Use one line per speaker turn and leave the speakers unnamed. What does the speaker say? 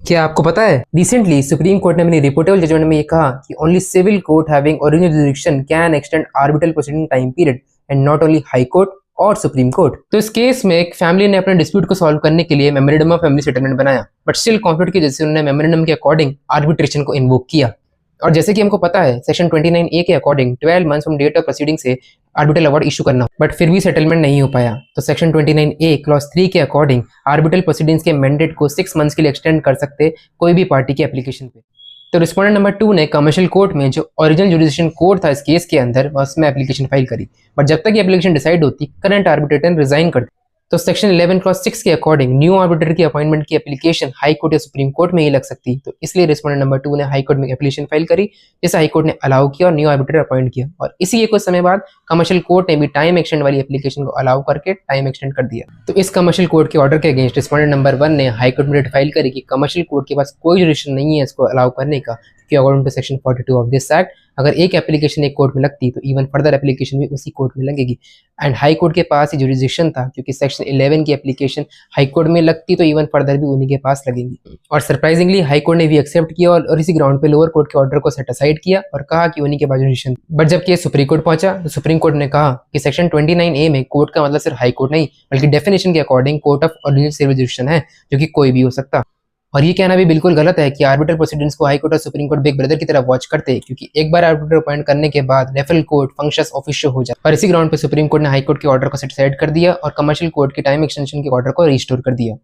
क्या आपको पता है रिसेंटली सुप्रीम कोर्ट ने अपनी रिपोर्टेबल जजमेंट में ये कहा कि only civil court having original jurisdiction can extend arbitral proceeding time period and not only high court और सुप्रीम कोर्ट। तो इस केस में एक फैमिली ने अपने डिस्प्यूट को सॉल्व करने के लिए मेमोरेंडम ऑफ फैमिली सेटलमेंट बनाया, बट स्टिल कॉन्फ्लिक्ट की वजह से उन्होंने मेमोरेंडम के अकॉर्डिंग आर्बिट्रेशन को इन्वोक किया। और जैसे कि हमको पता है सेक्शन 29A के according 12 months from date of proceeding से आर्बिट्रल अवार्ड इशू करना, बट फिर भी सेटलमेंट नहीं हो पाया। तो सेक्शन 29A क्लॉज 3 के अकॉर्डिंग आर्बिट्रल प्रोसीडिंग्स के मैंडेट को 6 मंथ्स के लिए एक्सटेंड कर सकते कोई भी पार्टी के एप्लीकेशन पे। तो रिस्पोंडेंट नंबर 2 ने कमर्शियल कोर्ट में जो ओरिजिनल जुडिशियल कोर्ट था इस केस के अंदर उसमें एप्लीकेशन फाइल करी, बट जब तक ये एप्लीकेशन डिसाइड होती करंट आर्बिट्रेटर रिजाइन करती। तो सेक्शन 11 क्लॉज 6 के अकॉर्डिंग न्यू आर्बिट्रेटर की अपॉइंटमेंट की एप्लीकेशन हाई कोर्ट या सुप्रीम कोर्ट में ही लग सकती। तो इसलिए रिस्पोंडेंट नंबर 2 ने हाई कोर्ट में एप्लीकेशन फाइल करी, जिसे हाई कोर्ट ने अलाउ किया और न्यू आर्बिट्रेटर अपॉइंट किया। और इसी के कुछ समय बाद कमर्शियल कोर्ट ने भी टाइम एक्सटेंड वाली एप्लीकेशन को अलाउ करके टाइम एक्सटेंड कर दिया। तो इस कमर्शियल कोर्ट के ऑर्डर के अगेंस्ट रिस्पोंडेंट नंबर 1 ने हाई कोर्ट में फाइल करी कि कमर्शियल कोर्ट के पास कोई जुरिडिक्शन नहीं है इसको अलाउ करने का, क्योंकि according to section 42 of this act अगर एक एप्लीकेशन एक कोर्ट में लगती तो इवन फर्दर एप्लीकेशन भी उसी कोर्ट में लगेगी। एंड हाई कोर्ट के पास ही जुरिडिक्शन था, क्योंकि सेक्शन 11 की एप्लीकेशन हाई कोर्ट में लगती तो इवन फर्दर भी उन्हीं के पास लगेंगी। और सरप्राइजिंगली हाई कोर्ट ने भी एक्सेप्ट किया और इसी ग्राउंड पे लोअर कोर्ट के ऑर्डर को सेट असाइड किया और कहा कि उन्हीं के पास जुरिडिक्शन। बट जब केस सुप्रीम कोर्ट पहुंचा तो सुप्रीम कोर्ट ने कहा कि सेक्शन 29A में कोर्ट का मतलब सिर्फ हाई कोर्ट नहीं बल्कि डेफिनेशन के according court of original civil jurisdiction है, जो कि कोई भी हो सकता। और ये कहना भी बिल्कुल गलत है कि आर्बिट्रल प्रोसीडिंग्स को हाई कोर्ट और सुप्रीम कोर्ट बिग ब्रदर की तरह वॉच करते हैं, क्योंकि एक बार आर्बिट्रल अपॉइंट करने के बाद रेफरल कोर्ट फंक्शंस ऑफिशियल हो जाता है। और इसी ग्राउंड पे सुप्रीम कोर्ट ने हाई कोर्ट के ऑर्डर को सेटिस्फाइड कर दिया और कमर्शियल कोर्ट के टाइम एक्सटेंशन के ऑर्डर को रिस्टोर कर दिया।